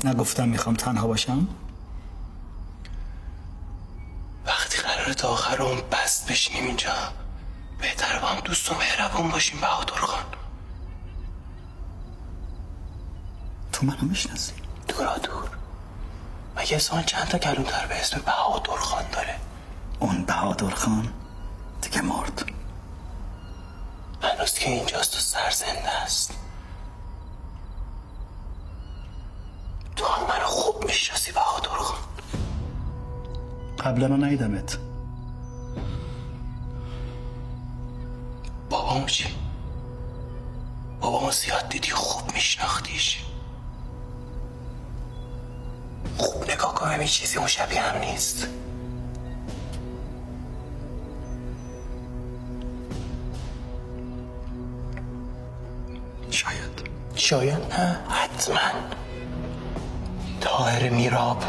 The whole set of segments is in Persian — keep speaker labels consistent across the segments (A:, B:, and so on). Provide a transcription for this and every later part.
A: نگفتم میخوام تنها باشم؟
B: وقتی قراره تا آخر اون بست بشینیم اینجا بهتره با هم دوست و مهربون باشیم بهادر خان.
A: تو منو میشناسی؟
B: دورا دور مگه اسمان چند تا کلونتر به اسم بهادر خان داره؟
A: اون بهادر خان دیگه مرد.
B: هنوز که اینجاست و سرزنده است. تو هم منو خوب میشناسی بهادر خان.
A: قبلا ندیدمت.
B: بابامو چی؟ بابامو زیاد دیدی خوب میشناختیش. خوب نگاه کن همین چیزی اون شبیه هم نیست. شاید نه حتما. طاهر میراب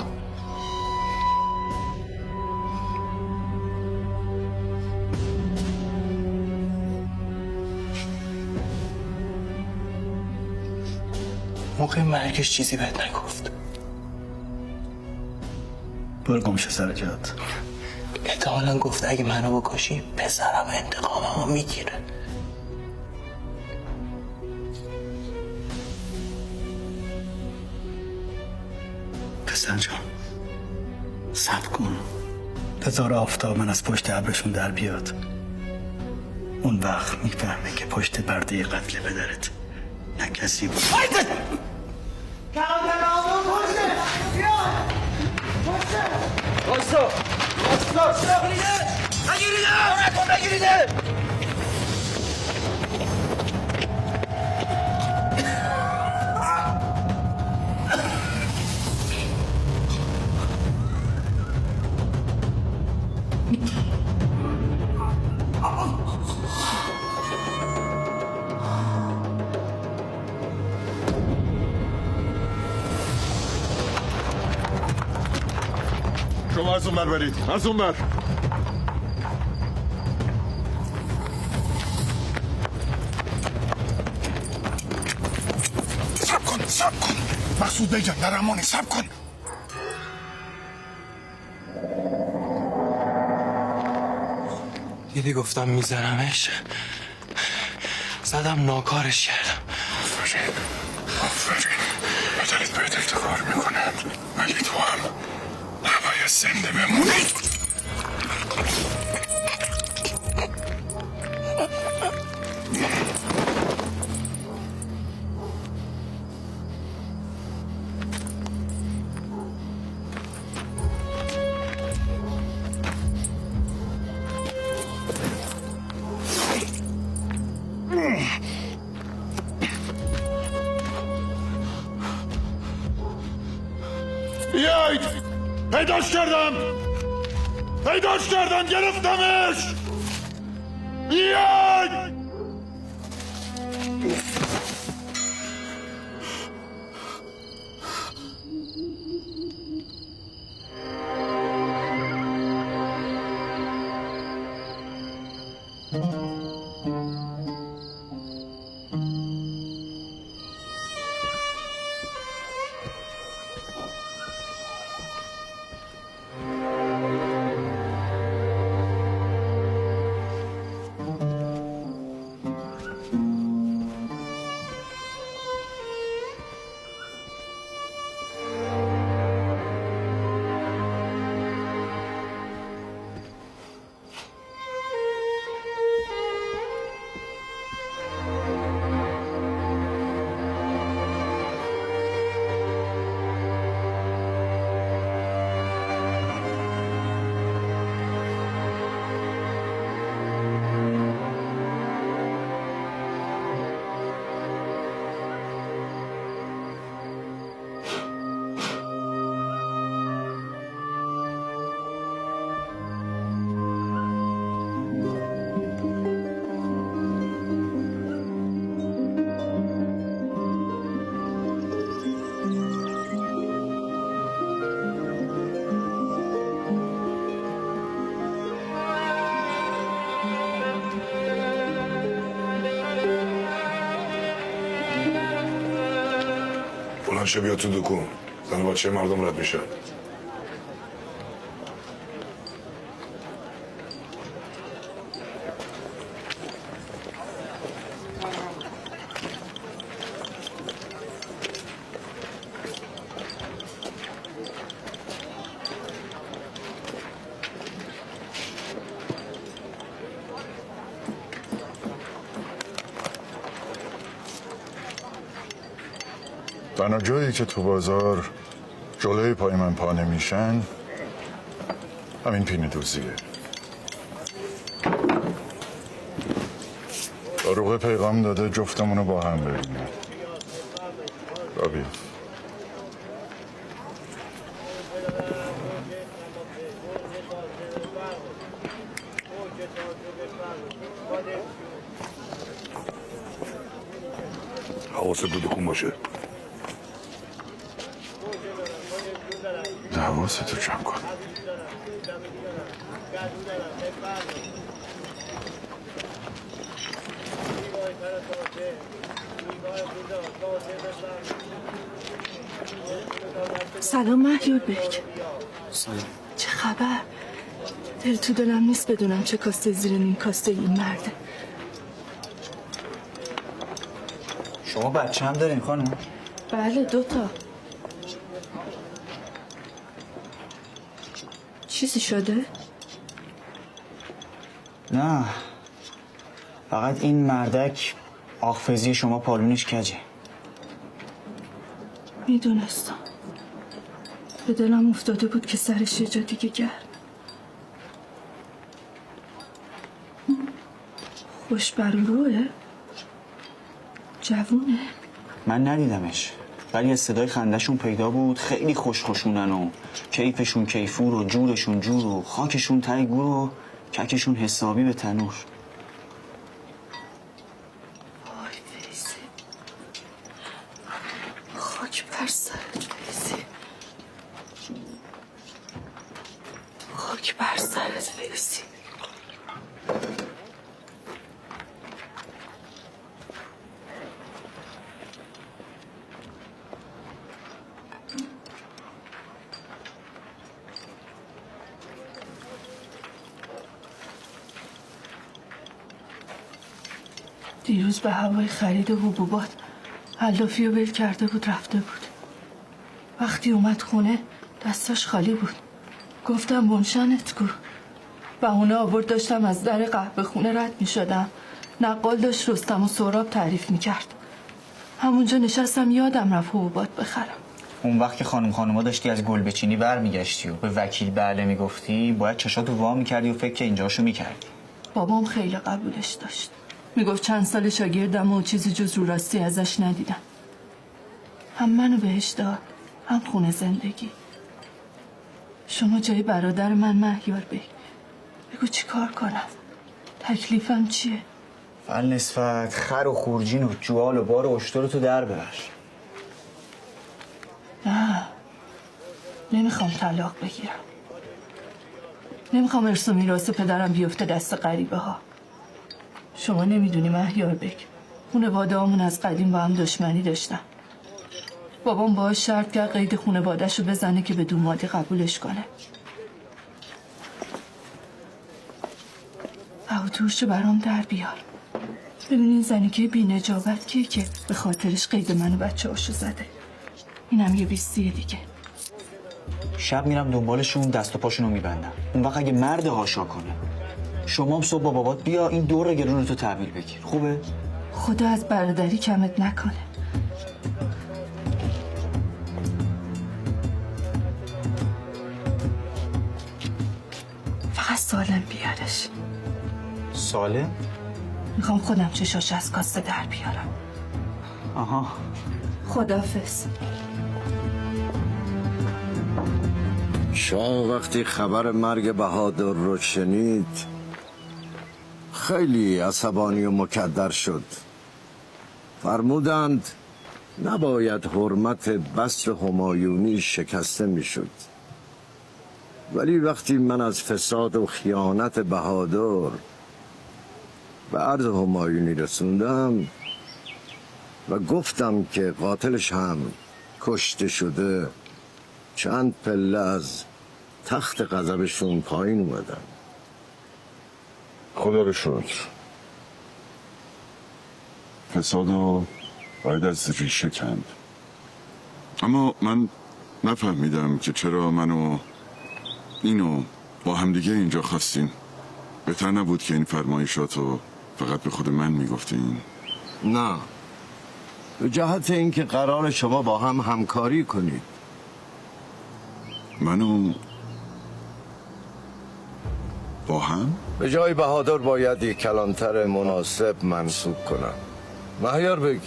B: موقع مرگش چیزی بهت نگفت؟
A: برو گمشو سر جات.
B: احتمالا گفته اگه منو بکشی پسرم انتقاممو میگیره.
A: پسر جان صبر کن، بذار آفتاب من از پشت ابرشون در بیاد. اون وقت میفهمه که پشت پرده قتل پدرت نه کسی بود.
C: شما از اون بر برید، از اون بر.
D: سب کن مسعود بی جان در امانی. سب کن.
B: دیدی گفتم میزنمش، زدم ناکارش کردم.
D: آفرین پدرت بهت افتخار میکنه، ولی تو هم نباید زنده بمونی.
C: بیایید پیداش کردم گرفتمش بیایید
D: بلند شو بیا تو دکون زن و بچه مردم رد میشه تنها جایی که تو بازار جلوی پای من پا نمیشن همین پینه دوزیه. داروغه پیغام داده جفتمونو با هم ببینیم. رابی حواست رو دکون باشه. حواستو جمع کن.
E: سلام مهیار بیگ.
A: سلام.
E: چه خبر؟ دل تو دلم نیست بدونم چه کاسته زیر نیم کاسته این مرده.
A: شما بچه هم دارین خانم؟
E: بله 2 تا. چیزی شده؟
A: نه فقط این مردک آخفزی شما پالونش کجه.
E: میدونستم. به دلم افتاده بود که سرش یه جا دیگه گرد. خوش بروروه؟ جوونه؟
A: من ندیدمش ولی از صدای خندهشون پیدا بود خیلی خوشخوشونن و کیفشون کیفور و جورشون جور و خاکشون تای گور و ککشون حسابی به تنور.
E: وای فیزی خاک بر سرت فیزی خاک بر سرت فیزی. دیروز به هوای خرید حبوبات علافی رو ول کرده بود رفته بود. وقتی اومد خونه دستاش خالی بود. گفتم منشنت کو. بهونه آورد داشتم از در قهوه خونه رد می شدم. نقال داشت رستم و سهراب تعریف می کرد. همونجا نشستم یادم رفت حبوبات بخرم.
A: اون وقت که خانوما داشتی از گل بچینی برمیگشتی و به وکیل بله میگفتی باید چشاتو وا میکردی و فکر که اینجاشو میکردی.
E: بابام خیلی قبولش داشت. میگفت چند سال شاگردم و چیزی جز رو راستی ازش ندیدم. هم منو بهش داد هم خونه زندگی. شما جای برادر من مهیار بی. بگو چی کار کنم؟ تکلیفم چیه؟
F: فل نسبت خر و خورجین و جوال و بار و اشتر رو تو در ببر.
E: نه، نمیخوام طلاق بگیرم. نمیخوام ارث و میراث پدرم بیفته دست غریبه ها. شما نمیدونی مهیار بک، خونواده همون از قدیم با هم دشمنی داشتن. بابام باهاش شرط کرد قید خونواده‌شو بزنه که به دومادی قبولش کنه. عوضورشو برام در بیار. ببینین زنی که بی نجابت کیه که به خاطرش قید من و بچه هاشو زده. اینم یه 20 دیگه.
F: شب میرم دنبالشون، دست و پاشونو میبندم. اون وقت اگه مرد هاشا کنه شما هم صبح با بابات بیا این دور گلون رو تو تحویل بگیر. خوبه؟
E: خدا از برادری کمت نکنه. فقط سالم بیارش.
F: سالم؟
E: میخوام خودم چشاش از کاسه در بیارم.
F: آها.
E: خداحافظ.
G: شاه وقتی خبر مرگ بهادر رو شنید خیلی عصبانی و مکدر شد. فرمودند نباید حرمت بصر همایونی شکسته میشد. ولی وقتی من از فساد و خیانت بهادر به عرض همایونی رسوندم و گفتم که قاتلش هم کشته شده، چند پله از تخت غضبشون پایین اومدن.
D: خدا رو شکر. فساد رو باید از ریشه کند. اما من نفهمیدم که چرا منو اینو با همدیگه اینجا خواستین. بهتر نبود که این فرمایشاتو فقط به خود من میگفتین؟
G: نه، به جهت اینکه قرار شما با هم همکاری کنید.
D: منو با هم؟
G: به جای بهادر باید یک کلانتر مناسب منصوب کنم. مهیار بگ،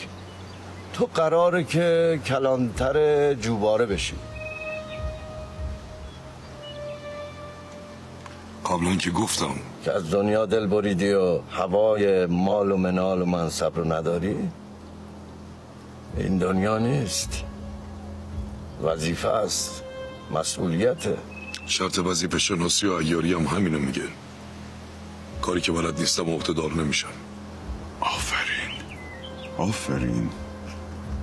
G: تو قراره که کلانتر جوباره بشی.
H: قبلا که گفتم
G: که از دنیا دل بریدی و هوای مال و منال و منصب رو نداری. این دنیا نیست، وظیفه است، مسئولیته.
H: شرط وظیفه شناسی و عیاری هم همینو میگه. کاری که بلد نیستم عهده‌دار نمیشم.
D: آفرین، آفرین،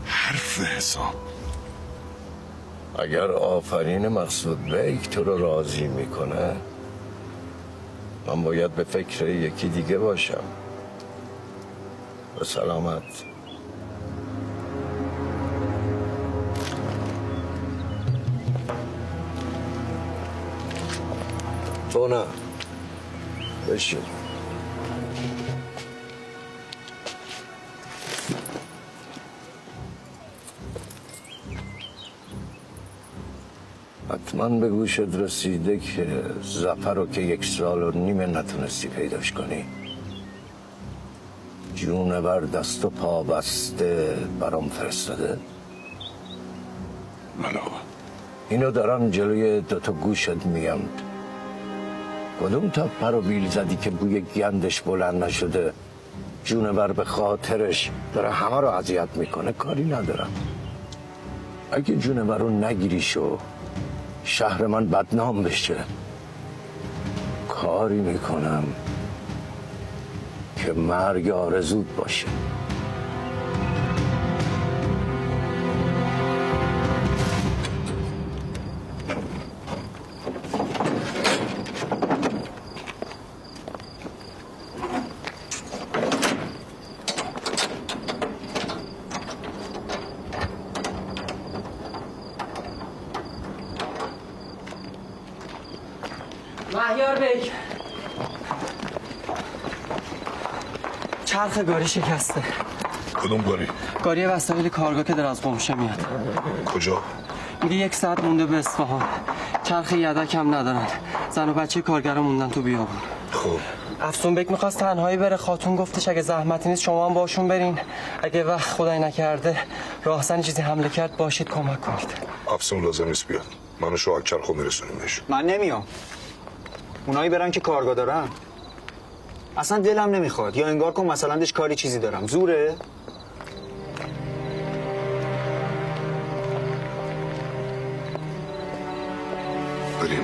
D: حرف حساب.
G: اگر آفرین مقصود بیک تو رو راضی میکنه، من باید به فکر یکی دیگه باشم. به سلامت. تو نه، بشین. حتما به گوشت رسیده که ظفر رو که 1.5 سال نتونستی پیداش کنی. جون بر دست و پا بسته برام فرستاده.
H: من آقا
G: اینو دارم جلوی 2 گوشت میگم. کدوم تا پر و بیل زدی که بوی گندش بلند نشده؟ جونور به خاطرش داره همه رو اذیت میکنه. کاری ندارم. اگه جونور رو نگیری شو شهر من بدنام بشه، کاری میکنم که مرگ آرزود باشه.
I: مهیار بیگ، چرخ گاری شکسته.
H: کدوم گاری؟
I: گاری وسایل کارگاه که داره از قمشه میاد.
H: کجا؟
I: میگه 1 ساعت مونده به اصفهان. چرخ یدک هم ندارن. زن و بچه کارگرا موندن تو بیابون.
H: خب
I: افسون بیگ میخواست تنهایی بره. خاتون گفتش اگه زحمتی نیست شما هم باشون برین. اگه وقت خدای نکرده راهزنی چیزی حمله کرد باشید کمک کنید.
H: افسون لازم نیست بیاد. من و شوهر چرخو میرسونیم بهشون.
F: من نمیام. اونایی برن که کارگاه دارن. اصلا دلم نمیخواد. یا انگار کن مثلا دش کاری چیزی دارم. زوره؟
H: بریم.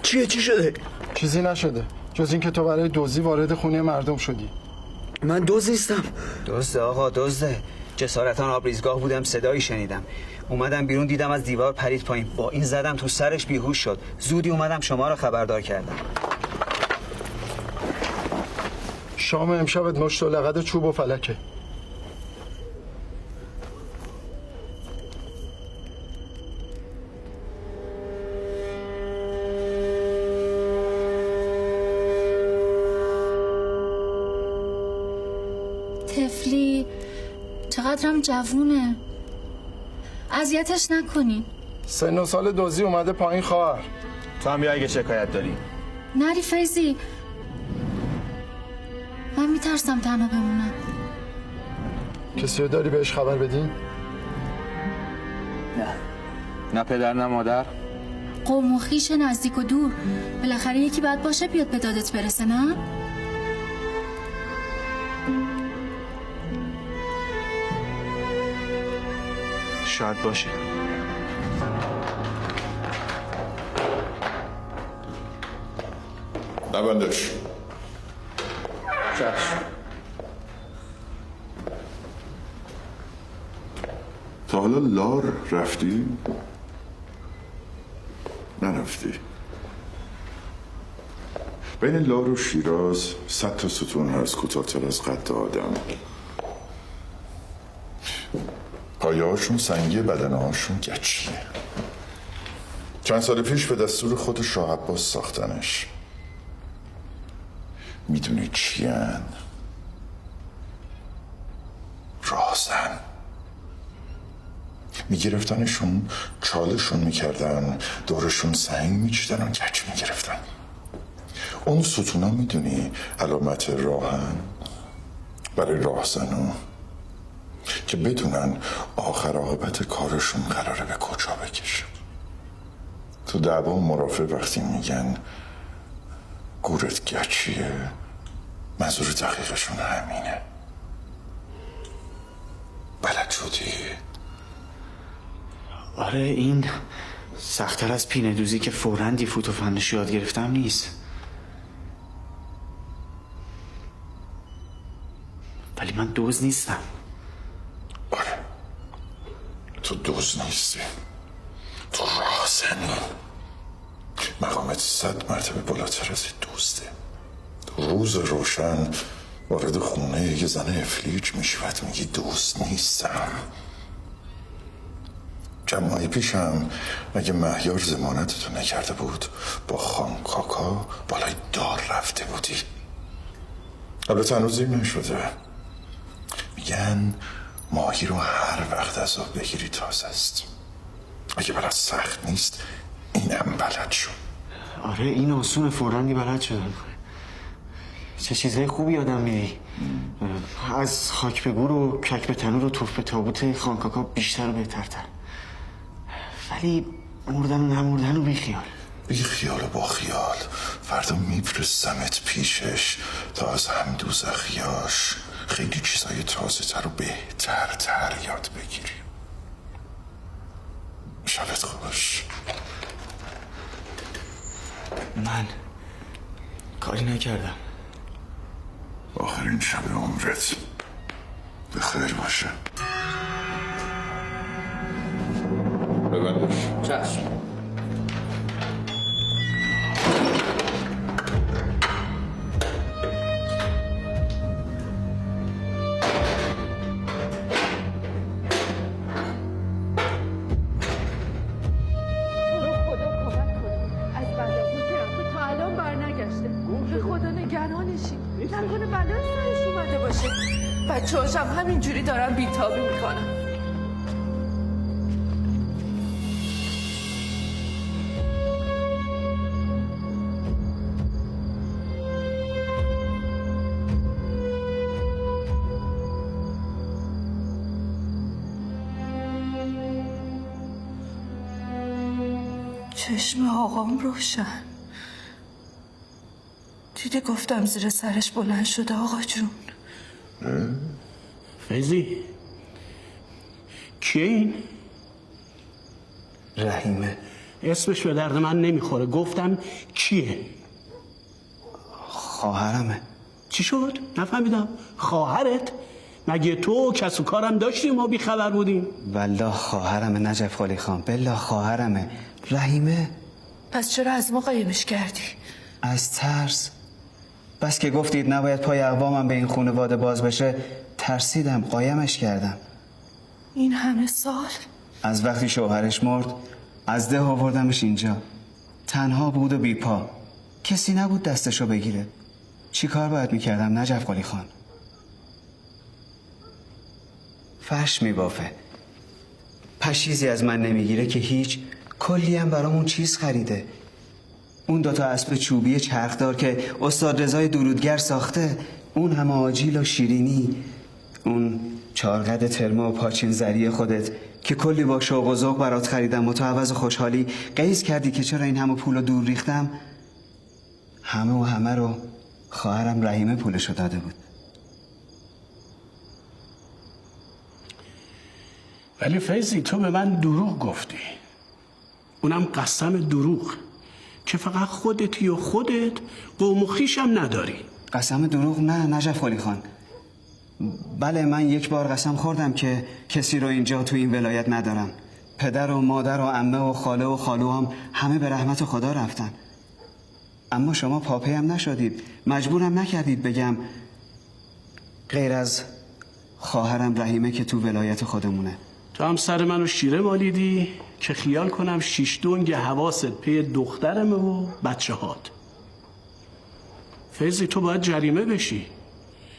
A: چی شده؟
J: چیزی نشده جز اینکه تو برای دزدی وارد خونه مردم شدی.
A: من دزد نیستم.
F: دزده آقا، دزده. جسارتاً آبریزگاه بودم، صدایی شنیدم. اومدم بیرون دیدم از دیوار پرید پایین. با این زدم تو سرش بیهوش شد. زودی اومدم شما رو خبردار کردم.
J: شام امشبت مشت و لغد چوب و فلکه.
K: طفلی چقدرم جوونه. اذیتش نکنین.
J: سن و سال دزدی اومده پایین خواهر.
C: تو هم بیا اگه شکایت داری.
K: نری فیزی، من میترسم تنها بمونم.
J: کسی رو داری بهش خبر بدین؟
C: نه پدر نه مادر.
K: قوم و خویش نزدیک و دور، بالاخره یکی باید باشه بیاد به دادت برسه، نه؟
F: شاید باشه.
D: نبندش.
J: چشم.
D: تا حالا لار رفتی؟ نرفتی. بین لار و شیراز 100 تا ستون هست کوتاه‌تر از قد آدم. پایه هاشون سنگی، بدنه هاشون گچیه. چند سال پیش به دستور خود شاه عباس ساختنش. میدونی چی هن؟ راهزن. میگرفتنشون، چالشون میکردن، دورشون سنگ میچیدن و گچ میگرفتن. اون ستونا میدونی علامت راهن؟ برای راهزنو که بدونن آخر عاقبت کارشون قراره به کجا بکشه. تو دعوا و مرافع وقتی میگن گورت گچیه، منظور دقیقشون همینه. بلد شدی؟
F: آره، این سخت‌تر از پینه دوزی که فوراً دیفوت و فنش یاد گرفتم نیست. ولی من دزد نیستم.
D: آره، تو دزد نیستی، تو راهزنی. مقامت 100 مرتبه بالاتر از دزده. روز روشن وارد خونه یه زن افلیج میشی و میگی دوست نیستم. چند ماه پیشم مگه مهیار ضمانتتو نکرده بود با خان کاکا بالای دار رفته بودی؟ البته هنوز این نشده. میگن ماهی رو هر وقت از آب بگیری تازه است. اگه بلد سخت نیست اینم بلد شد.
F: آره این آسون، فوراً بلد شدم. چه چیزای خوبی آدم میدی. از خاک به گور و کک به تنور و توف به تابوت خانکاکا بیشتر و بهترتر. ولی مردن و نمردن و بیخیال.
H: بی خیال و با خیال. فردا میفرستمت پیشش تا از هم دوزخیاش خیلی چیزای تازه تر و بهترتر یاد بگیری. شبت خوش.
F: من کاری نکردم.
H: آخرین شب عمرت به خیر باشه. ببندش.
I: چشم.
E: نکنه بلای سرش اومده باشه. بچه هاشم همینجوری دارن بیتابی میکنن. چشم آقام روشن. دیده گفتم زیر سرش بلند شده آقا جون.
L: فیضی کیه این؟
F: رحیمه.
L: اسمش به درد من نمیخوره. گفتم کیه؟
F: خواهرمه.
L: چی شد؟ نفهمیدم. خواهرت؟ مگه تو کس و کارم داشتی ما بی خبر بودیم؟
F: والله خواهرمه نجف قلی خان. بالله خواهرمه. رحیمه.
E: پس چرا از ما قایمش کردی؟
F: از ترس. بس که گفتید نباید پای اقوامم به این خانواده باز بشه ترسیدم قایمش کردم.
E: این همه سال؟
F: از وقتی شوهرش مرد از ده آوردمش اینجا. تنها بود و بیپا. کسی نبود دستشو بگیره. چی کار باید میکردم نجف قلی خان؟ فرش میبافه. پشیزی از من نمیگیره که هیچ. کلی هم برامون چیز خریده. اون دوتا اسب چوبی چرخدار که استاد رضای درودگر ساخته. اون همه آجیل و شیرینی. اون چارقد ترما و پاچین زری خودت که کلی با شوق و ذوق برات خریدم و تو عوض خوشحالی قیس کردی که چرا این همه پولو دور ریختم. همه رو خواهرم رحیمه پولشو داده بود.
L: ولی فیضی تو به من دروغ گفتی. اونم قسم دروغ که فقط خودتی و خودت قوم و خویشم نداری.
F: قسم دروغ نه نجف قلی خان. بله من یک بار قسم خوردم که کسی رو اینجا تو این ولایت ندارم. پدر و مادر و عمه و خاله و خالوام همه به رحمت خدا رفتن. اما شما پاپی هم نشدید. مجبورم نکردید بگم غیر از خواهرم رحیمه که تو ولایت خودمونه.
L: تو هم سر منو شیره مالیدی که خیال کنم 6 دنگ حواست پی دخترمه و بچه هات. فیضی تو باید جریمه بشی.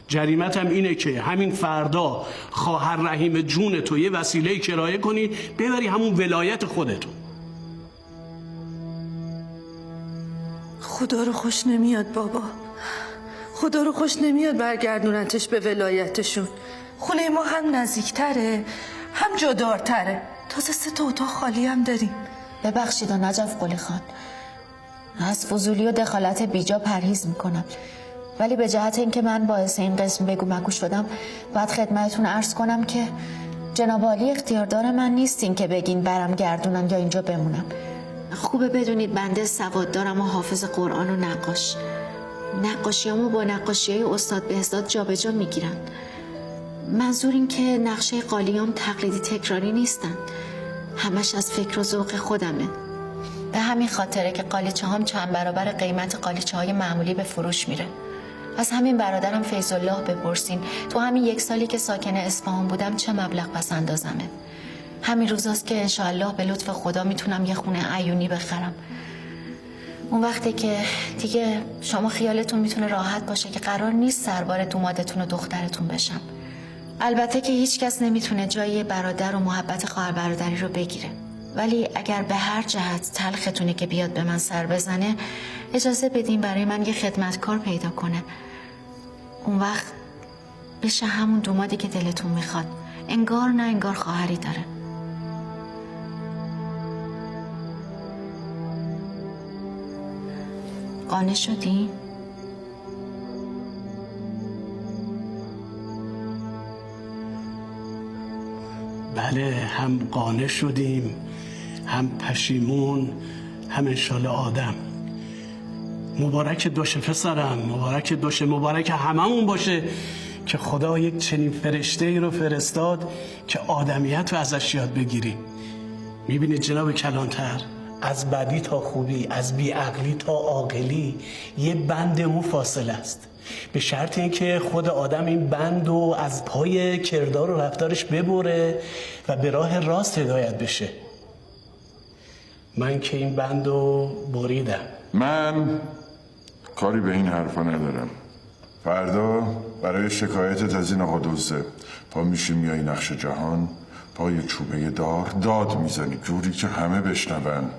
L: جریمت هم اینه که همین فردا خواهر رحیم جون تو یه وسیله کرایه کنی ببری همون ولایت خودتون.
E: خدا رو خوش نمیاد بابا. خدا رو خوش نمیاد برگردونتش به ولایتشون. خونه ما هم نزدیکتره هم جدارتره. تازه 3 اتاق خالی هم داریم.
K: ببخشید نجف قلی خان، از فضولی و دخالت بیجا پرهیز میکنم، ولی به جهت اینکه من باعث این قسم بگو مگو شدم باید خدمتتون عرض کنم که جناب عالی اختیاردار من نیستین که بگین برم گردونن یا اینجا بمونم. خوبه بدونید بنده سواد دارم و حافظ قرآن و نقاشیامو با نقاشیای استاد بهزاد جابجا میگیرن. منظور این که نقشه قالیام تقلیدی تکراری نیستن، همش از فکر و ذوق خودمه. به همین خاطره که قالیچه هم چند برابر قیمت قالیچه های معمولی به فروش میره. از همین برادرم فیض الله بپرسین تو همین 1 سالی که ساکن اصفهان بودم چه مبلغ پس اندازمه. همین روزاست که انشاءالله به لطف خدا میتونم یه خونه عیونی بخرم. اون وقتی که دیگه شما خیالتون میتونه راحت باشه که قرار نیست سربار دومادتون و دخترتون بشم. البته که هیچ کس نمیتونه جای برادر و محبت خواهر برادری رو بگیره، ولی اگر به هر جهت تلختونه که بیاد به من سر بزنه اجازه بدین برای من یه خدمتکار پیدا کنه. اون وقت بشه همون دومادی که دلتون میخواد. انگار نه انگار خواهری داره. قانع شدی؟
L: بله، هم قانع شدیم، هم پشیمون، هم انشالله آدم. مبارک دوش پسرم، مبارک دوش، مبارک هممون باشه که خدا یک چنین فرشته ای رو فرستاد که آدمیت رو ازش یاد بگیریم. میبینید جناب کلانتر، از بدی تا خوبی، از بیعقلی تا عاقلی یه بند مو فاصله است، به شرط اینکه خود آدم این بند رو از پای کردار و رفتارش ببره و به راه راست هدایت بشه. من که این بند رو بریدم.
D: من کاری به این حرفا ندارم. فردا برای شکایتت از این آقا دزده پا میشی میای نقش جهان، پای چوبه دار داد میزنی جوری که همه بشنون.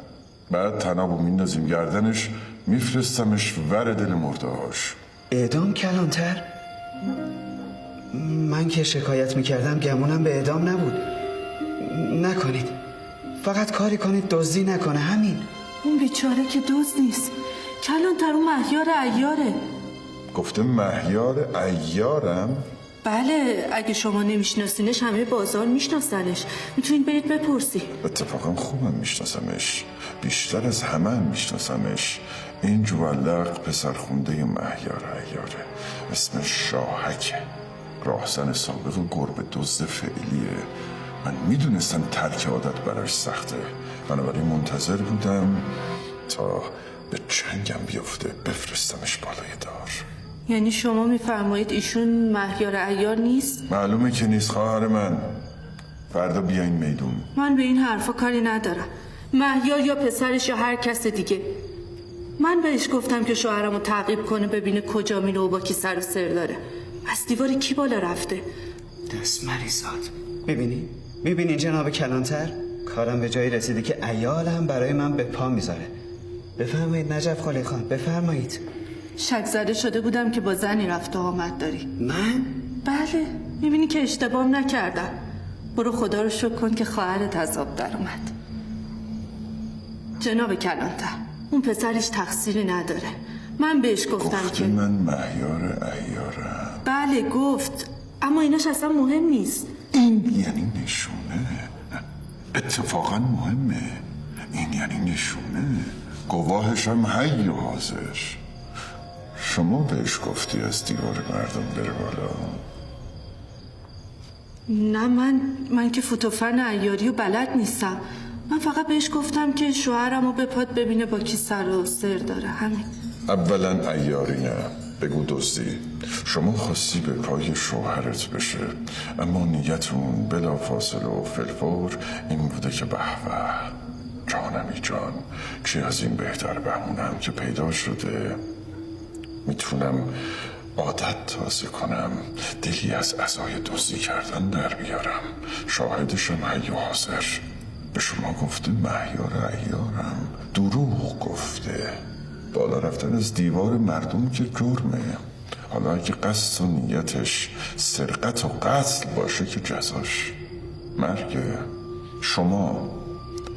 D: بعد تنابو میندازیم گردنش، میفرستمش ور دل مردهاش.
F: اعدام کلانتر؟ من که شکایت میکردم گمونم به اعدام نبود. نکنید، فقط کاری کنید دزدی نکنه، همین.
E: اون بیچاره که دزد نیست کلانتر، اون مهیار عیاره.
H: گفته مهیار عیارم؟
E: بله، اگه شما نمیشناسینش همه بازار میشناسنش، میتونید برید بپرسی.
H: اتفاقا خوبم میشناسمش، بیشتر از همه هم میشناسمش. این جوالق پسر خونده مهیار عیاره، اسمش شاهکه، راهزن سابق گربه دزد فعلیه. من میدونستم ترک عادت براش سخته، بنابراین منتظر بودم تا به چنگم بیفته بفرستمش بالای دار.
E: یعنی شما میفرمایید ایشون مهیار عیار نیست؟
H: معلومه که نیست خواهر من. فردا بیاین میدون.
E: من به این حرفا کاری ندارم. مهیار یا پسرش یا هر کس دیگه. من بهش گفتم که شوهرمو تعقیب کنه ببینه کجا میره و با کی سر و سر داره. از دیوار کی بالا رفته؟
F: دست مریضات. میبینی جناب کلانتر؟ کارم به جایی رسیده که عیالم برای من به پا میذاره. بفرمایید نجف خالی خان، بفرمایید.
E: شک زده شده بودم که با زنی رفت و آمد داری.
F: من؟
E: بله، میبینی که اشتباه نکردم. برو خدا رو شکر کن که خواهرت از آب در اومد. جناب کلانتر، اون پسرش تقصیری نداره. من بهش گفتم که
H: من مهیار عیارم.
E: بله گفت، اما ایناش اصلا مهم نیست.
H: این یعنی نشونه. اتفاقا مهمه. این یعنی نشونه. گواهش هم حی و حاضر. شما بهش گفتی از دیوار مردم بره بالا؟
E: نه، من که فوتوفن عیاری و بلد نیستم. من فقط بهش گفتم که شوهرمو به پاد ببینه با کی سر و سر داره، همین.
H: اولا عیاری نه، بگو دزدی. شما خواستی به پای شوهرت بشه، اما نیتمون بلا فاصله و فلفور این بوده که به جانمی جان، چی از این بهتر بهونم که پیدا شده. میتونم عادت تازه کنم، دلی از عزای دزدی کردن در بیارم. شاهدشم حی و حاضر. به شما گفته مهیار عیارم، دروغ گفته. بالا رفتن از دیوار مردم که جرمه. حالا اگه قصد و نیتش سرقت و قتل باشه که جزاش مرگه. شما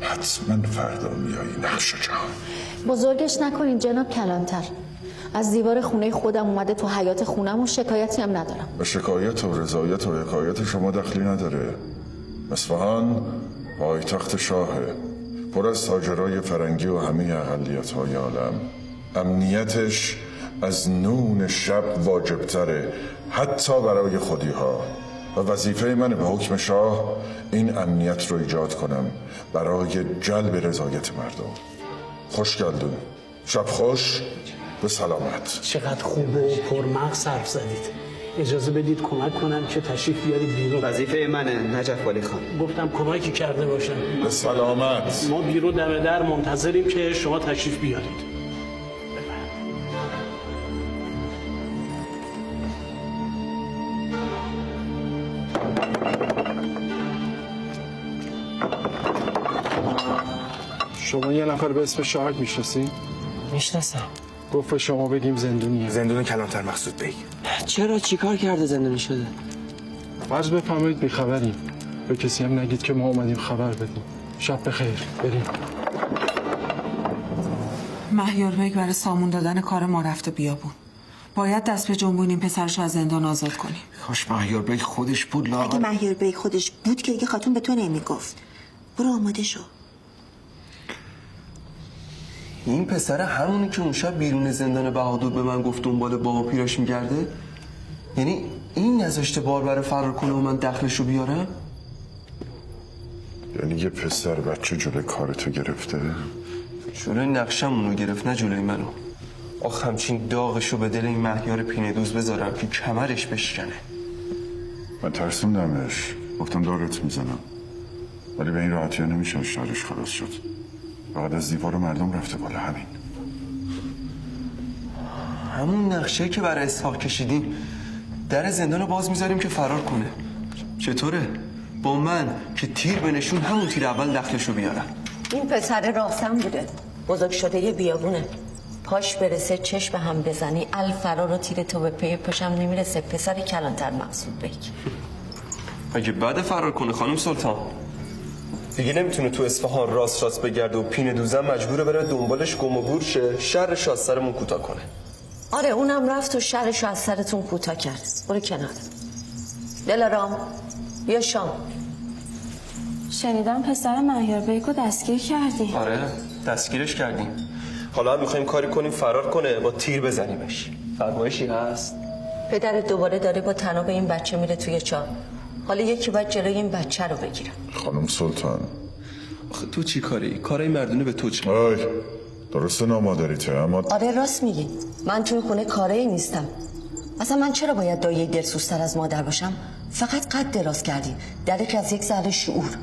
H: حتما فردا میایی نقش جهان.
K: بزرگش نکنین جناب کلانتر. از دیوار خونه خودم اومده تو حیات خونم و شکایتی هم ندارم.
H: به شکایت و رضایت و حکایت شما دخلی نداره. اصفهان پایتخت شاهه، پر از تاجرای فرنگی و همه اقلیت‌های عالم. امنیتش از نون شب واجبتره، حتی برای خودی‌ها. و وظیفه من به حکم شاه این امنیت رو ایجاد کنم برای جلب رضایت مردم. خوشگلدون، شب خوش، به سلامت.
L: چقدر خوب و پرمغز حرف زدید. اجازه بدید کمک کنم که تشریف بیارید بیرون.
F: وظیفه منه نجف خالی خان.
L: گفتم کمکی کرده باشم.
H: به سلامت.
L: ما بیرون دم در منتظریم که شما تشریف بیارید.
J: شما یه نفر به اسم شاهد میشناسی؟
I: میشناسم.
J: گفت شما بگیم زندونیه.
B: زندون کلانتر مقصود بی.
I: چرا چیکار کرده زندانی شده؟
J: عرض بفرمایید بیخبریم. به کسی هم نگید که ما اومدیم خبر بدیم. شب بخیر. بریم.
M: مهیار بیگ برای سامون دادن کار ما رفته بیابون. باید دست به جنبونیم پسرشو از زندان آزاد کنیم.
F: کاش مهیار بیگ خودش بود لاغر.
N: اگه مهیار بیگ خودش بود که دیگه خاتون به تو نمیگفت. برو آماده شو.
I: این پسر همونی که اون شب بیرون زندان بهادر به من گفت دنبال بابا پیراش میگرده؟ یعنی این نذاشته باربر فرار کنه و من دخلشو بیارم؟
H: یعنی یه پسر بچه جلوی کارتو گرفته؟
I: جلوی نقشمونو گرفت، نه جلوی منو. آخ همچین داغشو به دل این مهیار پینه دوز بذارم که کمرش بشکنه.
D: من ترسوندمش، گفتم دارت میزنم، ولی به این راحتی ها نمیشه شرش خلاص شد. بعد از دیوار مردم رفته بالا.
I: همون نقشه که برای اسحاق کشیدیم، در زندان رو باز میذاریم که فرار کنه. چطوره؟ با من که تیر بنشون همون تیر اول دخلشو بیارم.
N: این پسر راستم بوده. بزرگ شده یه بیابونه. پاش برسه چشم هم بزنی الفرار و تیر تو به پی پاشم نمیرسه. پسر کلانتر مقصود بیگ.
I: اگه بعد فرار کنه خانم سلطان دیگه نمیتونه تو اصفهان راست بگرده و پینه دوزم مجبوره بره دنبالش گم و گور شه، شرش از سرمون کوتاه کنه.
N: آره اونم رفت و شرشو از سرتون کوتاه کرد. برو کنار. دلارام بیا شام.
O: شنیدم پسر مهیار بیگو دستگیر کردی.
I: آره دستگیرش کردیم. حالا هم میخوایم کاری کنیم فرار کنه، با تیر بزنیمش. فرمایشی هست؟
N: پدرت دوباره داره با تناب این بچه میره توی چاه. حالا یکی باید جلوی این بچه رو بگیره.
H: خانم سلطان
I: آخه تو چی کاری؟ کارای مردونه به تو چی؟
H: آی درسته نامادریته اما
N: آره راست میگی. من توی خونه کاری نیستم. اصلا من چرا باید دایه دلسوزتر از مادر باشم؟ فقط قد دراز کردی. درک از یک ذره شعور.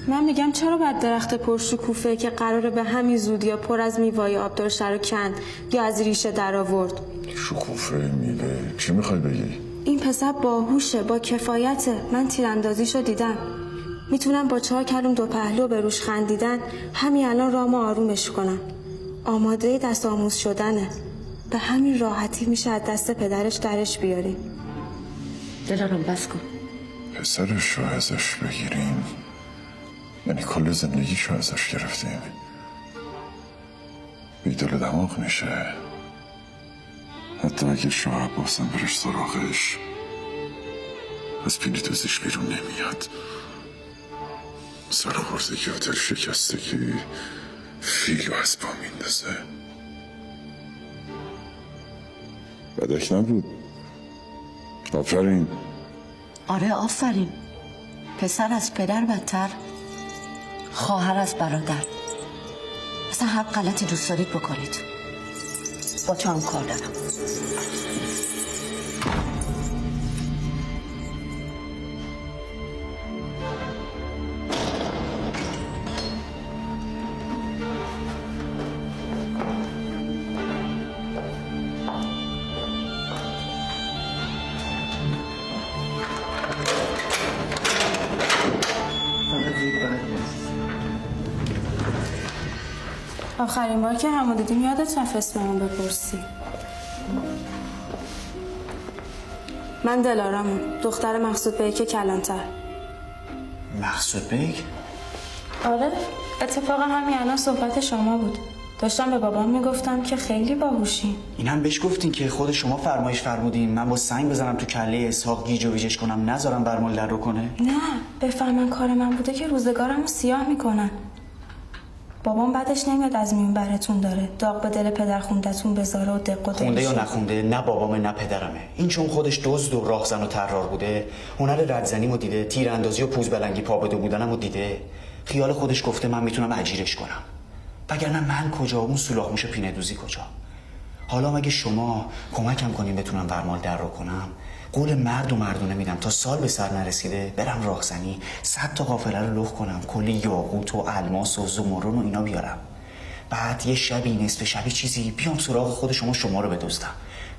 O: من میگم چرا باید درخت پرشکوفه که قراره به همین زودی یا پر از میوای آب داشته رو کند یا از ریشه در آورد؟
H: شکوفه میوه چی میخوای بگی؟
O: این پسر باهوشه، با کفایته. من تیراندازیشو دیدم. میتونم با 4 کلم دو پهلو به روش خندیدن همین الان رامو آرومش کنم. آماده دست آموز شدنه. به همین راحتی میشه از دست پدرش درش بیاریم.
N: دلارم بس کن.
H: پسرش رو ازش بگیریم یعنی کل زندگیشو ازش گرفتیم. بیدل و دماغ میشه. حتی اگه شاه عباسم برش سراغش از پینی دوزش بیرون نمیاد. سرخوردگی و دل شکستگی فیلو از پا میندازه. بدک نبود. آفرین.
N: آره آفرین. پسر از پدر بدتر، خواهر از برادر. اصلا هر غلطی دوست دارید بکنید. با تو هم کار دارم.
O: آخرین بار که همو دیدیم یادت رفت اسممون بپرسی. من دلارامم، دختر مقصود بیگ کلانتر.
F: مقصود بیگ؟
O: آره اتفاقا همین الان صحبت شما بود. داشتم به بابام میگفتم که خیلی باهوشین.
F: این هم بهش گفتین که خود شما فرمایش فرمودین من با سنگ بزنم تو کله اسحاق گیج و ویجش کنم نذارم برمال در رو کنه؟
O: نه بفهمن کار من بوده که روزگارمو سیاه میکنن. بابام بعدش نمیاد از میون براتون داره داغ به دل پدر خوندتون بذاره و دق و
F: خونده یا نخونده نه بابامه نه پدرمه. این چون خودش دزد و راهزن و طرار بوده، هنر ردزنیمو دیده، تیراندازی و پوز بلنگی پا بده بودنمو دیده، خیال خودش گفته من میتونم اجیرش کنم. وگرنه من کجا، اون سولاخ موش پینه دوزی کجا؟ حالا مگه شما کمکم کنین بتونم ورمال در رو کنم، قول مرد و مردونه میدم تا سال به سر نرسیده برم راهزنی 100 تا قافله رو لخ کنم، کلی یاقوت و الماس و زمرد و اینا بیارم. بعد یه شبی نصف شبی چیزی بیام سراغ خود شما رو بدزدم.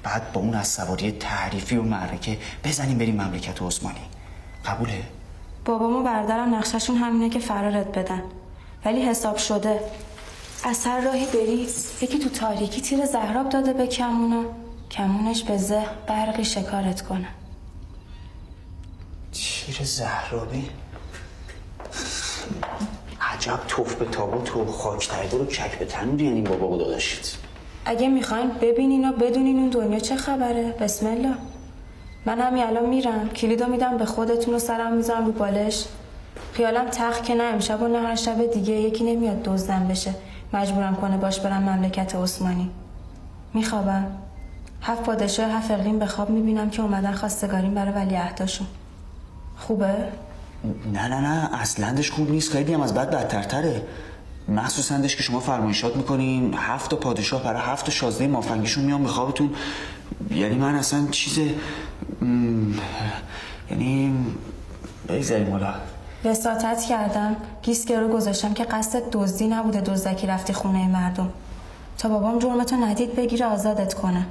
F: بعد با اون از سواری تعریفی و معرکه بزنیم بریم مملکت عثمانی. قبوله؟
O: بابام و برادرم نقششون همینه که فرارت بدن. ولی حساب شده. از هر راهی بری یکی تو تاریکی تیر زهراب داده به کمونش به زه برقی شکارت کنه.
F: تیر زهرابی؟ عجب توف به تابوت و خاک تایده رو کک به تنور یعنی بابا و داداشید.
O: اگه میخواین ببینین و بدونین اون دنیا چه خبره، بسم الله. من همین الان میرم کلیدو میدم به خودتون و سرم میذارم رو بالش. خیالم تخت که نه امشب و نه هر شب دیگه یکی نمیاد دزدم بشه مجبورم کنه باش برم مملکت عثمانی. میخوابم. 7 پادشاه 7 اقلیم به خواب میبینم که اومدن خواستگاریم برای ولیعهدشون. خوبه؟
F: نه اصلندش خوب نیست، خیلی هم از بد بدترتره. مخصوصندش که شما فرمایشات میکنین 7 پادشاه برای 7 شازده مافنگیشون میان به خوابتون. یعنی من اصلا یعنی بگذاریم حالا.
O: وساطت کردم، گیسکه رو گذاشتم که قصد دزدی نبوده دزدکی رفتی خونه مردم تا بابام جرمتو ندید بگیره آزادت کنه.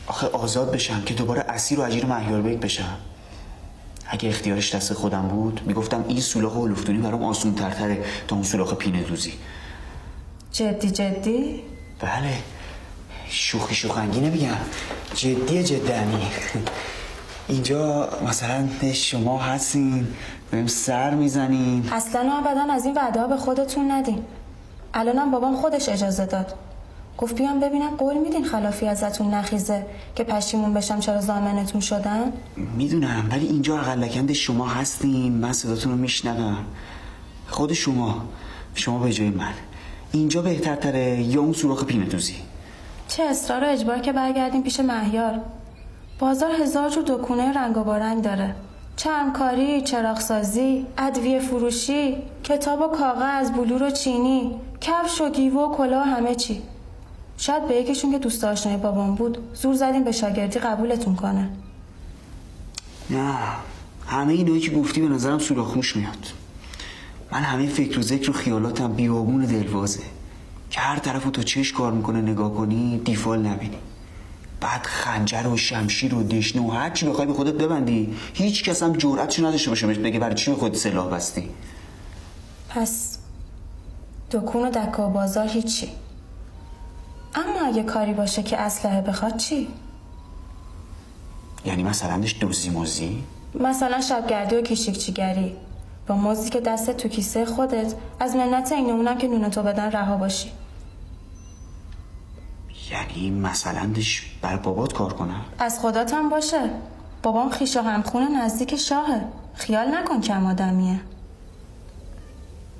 F: آخه آزاد بشم که دوباره اسیر و اجیر مهیار بیگ بشم؟ اگه اختیارش دست خودم بود میگفتم این سولاخ هلوفتونی برام آسون تره تا اون سولاخ پینه دوزی.
O: جدی؟
F: بله، شوخنگی نمیگم، جدنی. اینجا مثلا شما هستین بهم سر میزنین.
O: اصلا و ابدا از این وعده ها به خودتون ندین. الانم بابام خودش اجازه داد، گفت بیام ببینم قول میدین خلافی ازتون نخیزه که پشیمون بشم چرا ضامنتون شدم.
F: میدونم ولی اینجا اقلکند شما هستین، من صداتون رو میشنوم. خود شما به جای من اینجا بهترتره یا اون سوراخ پینه دوزی؟
O: چه اصرار و اجبار که برگردیم پیش مهیار. بازار 1000 جور دکونه رنگ و بارنگ داره، چرمکاری، چراغسازی، ادویه فروشی، کتاب و کاغذ، بلور و چینی، کفش و گیوه و کلاه و همه چی. شاید به یکیشون که دوست آشنای بابام بود زور زدیم به شاگردی قبولتون کنه.
F: نه، همه اینایی که گفتی به نظرم سوراخ‌موش میاد. من همه فکر و ذکر و خیالاتم بیابون دلوازه که هر طرفو تا چش کار میکنه نگاه کنی دیفال نبینی. بعد خنجر و شمشیر و دشنه و هر چی بخوای به خودت ببندی هیچ کس هم جرأتشو نداشته باشه بگه برای چی به خودت سلاح بستی.
O: پس دکون و دکه و بازار هیچی. اما اگه کاری باشه که اسلحه بخواد چی؟
F: یعنی مثلاش دزدی موزی؟
O: مثلا شبگردی و کیشیکچیگری با موزی که دست تو کیسه خودت از منت این اونم که نونتو بدن رها باشی.
F: یعنی مثلاش بر بابات کار کنم؟
O: از خداتم باشه. بابام خویش و همخونه نزدیک شاهه، خیال نکن کم آدمیه.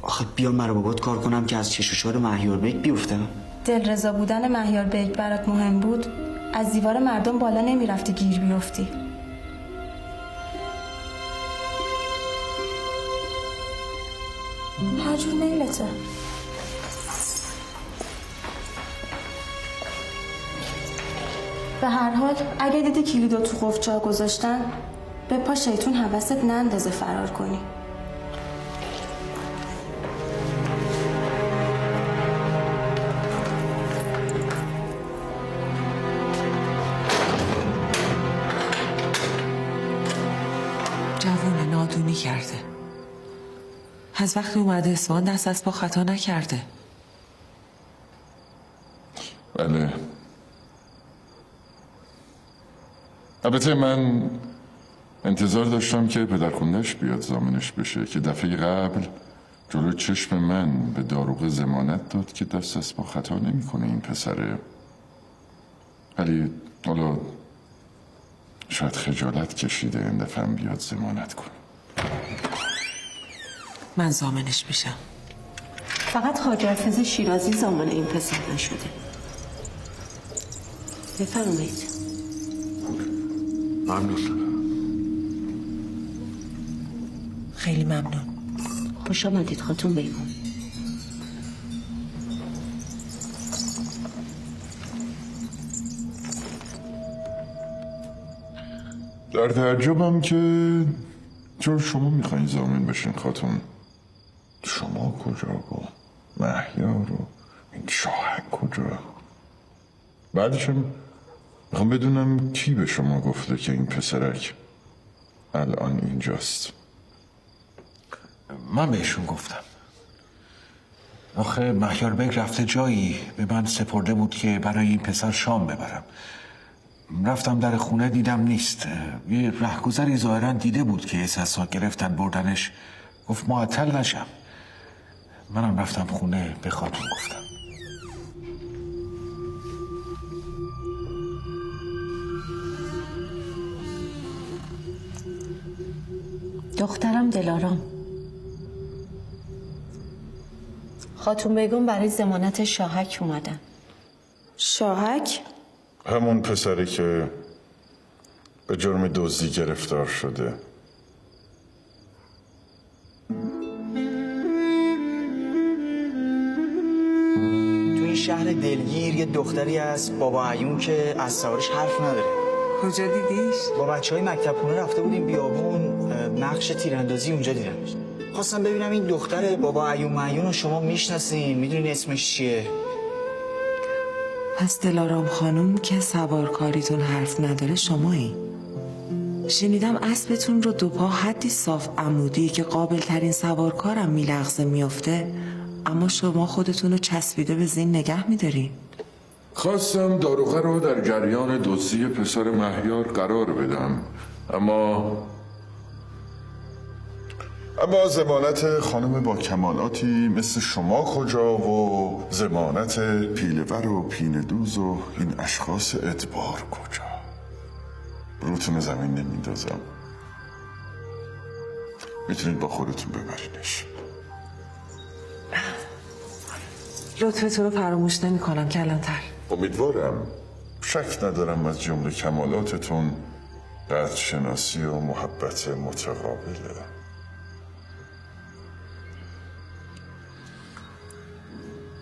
F: آخه بیام مرا بابات کار کنم که از چش و چار مهیار بیگ بیفتم؟
O: دلرضا بودن مهیار بیگ برات مهم بود از دیوار مردم بالا نمیرفتی گیر بیفتی. هر جور میلته. به هر حال اگه دیدی کلیدو تو قفچه گذاشتن به پا شیطون حوست نندازه فرار کنی.
M: جوونه نادونی کرده. از وقتی اومده اصفهان دست از پا خطا نکرده.
H: بله. البته من انتظار داشتم که پدرخونده‌اش بیاد ضامنش بشه که دفعه قبل جلو چشم من به داروغه ضمانت داد که دست از پا خطا نمی‌کنه این پسره. ولی حالا شاید خجالت کشیده این دفعه بیاد ضمانت کنه.
M: من ضامنش میشم.
N: فقط خواجه حافظ شیرازی ضامن این پسر نشده. بفرمایید.
H: ممنون.
M: خیلی ممنون.
N: خوش آمدید خاتون بیگم.
H: در تعجبم که چرا شما میخواین ضامن بشین خاتون؟ شما کجا و مهیار و این شاهنگ کجا؟ بعدشم میخوام بدونم کی به شما گفته که این پسرک الان اینجاست.
B: من بهشون گفتم.
G: آخه مهیار بگ رفته جایی به من سپرده بود که برای این پسر شام ببرم. رفتم در خونه دیدم نیست. یه رهگذری ظاهرا دیده بود که احساسا گرفتن بردنش، گفت معطل نشم. منم رفتم خونه به خاتون گفتم.
N: دخترم دلارام، خاتون بیگم برای ضمانت شاهک اومدن.
O: شاهک؟
H: همون پسری که به جرم دزدی گرفتار شده.
F: تو این شهر دلگیر یه دختری هست بابا عیون که از سوارش حرف نداره.
M: کجا دیدیش؟
F: با بچهای مکتب خونه رفته بودیم بیابون، نقش تیراندازی اونجا دیدمش. خواستم ببینم این دختر بابا عیون معیون رو شما میشناسین، میدونین اسمش چیه؟
M: پس دلارام خانم که سوارکاریتون حرف نداره شمایی؟ شنیدم اسبتون رو دو پا حدی صاف عمودی که قابل ترین سوارکارم میلغزه میافته، اما شما خودتون رو چسبیده به زین نگه میدارین.
H: خواستم داروغه رو در جریان دزدی پسر مهیار قرار بدم، اما ضمانت خانم با کمالاتی مثل شما کجا و ضمانت پیلور و پینه دوز و این اشخاص ادبار کجا؟ روتون زمین نمیندازم، میتونید با خودتون ببرینش.
M: لطفتون رو فراموش نمی کنم کلانتر.
H: امیدوارم. شک ندارم از جمله کمالاتتون قدرشناسی و محبت متقابله.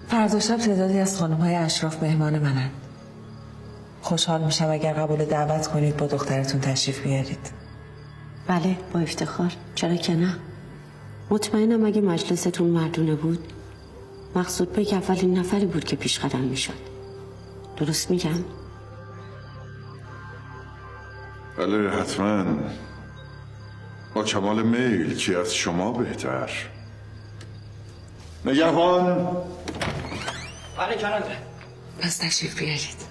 M: فردا شب تعدادی از خانم‌های اشراف مهمان منن. خوشحال میشم اگر قبول دعوت کنید با دخترتون تشریف بیارید.
N: بله با افتخار، چرا که نه. مطمئنم اگه مجلستون مردونه بود مقصود بگ اولین نفری بود که پیش قدم میشد. درست میگم؟
H: بله حتما. با کمال میل که از شما بهتر. نگهبان.
F: بله کلانتر.
M: پس تشریف بیارید.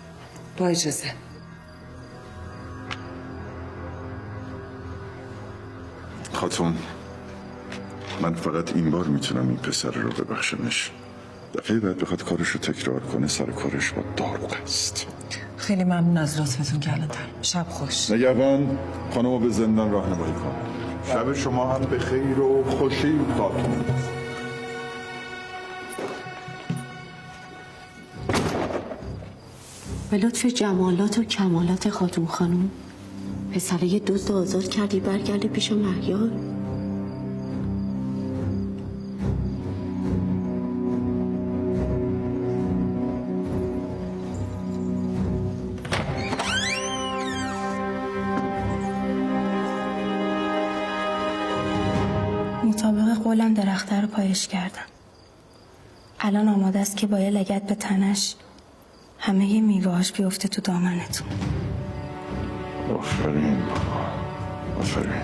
M: با اجازه.
H: خاتون، من فقط این بار میتونم این پسر رو ببخشمش. دفعه بعد بخواد کارش رو تکرار کنه سر کارش با داروغ است.
M: خیلی ممنون از لطفتون کلانتر. شب خوش.
H: نگهبان خانمو به زندان راهنمایی کن. شب شما هم به خیر و خوشی خاتون.
N: به لطف جمالات و کمالات خاتون خانم پسره دزد آزاد کردی برگردی پیش مهیار.
O: مطابق قولم درخته رو پایش کردم. الان آماده است که با یه لگد به تنش همه ی میوه‌هاش بیفته تو دامنتون.
H: آفرین بابا، آفرین.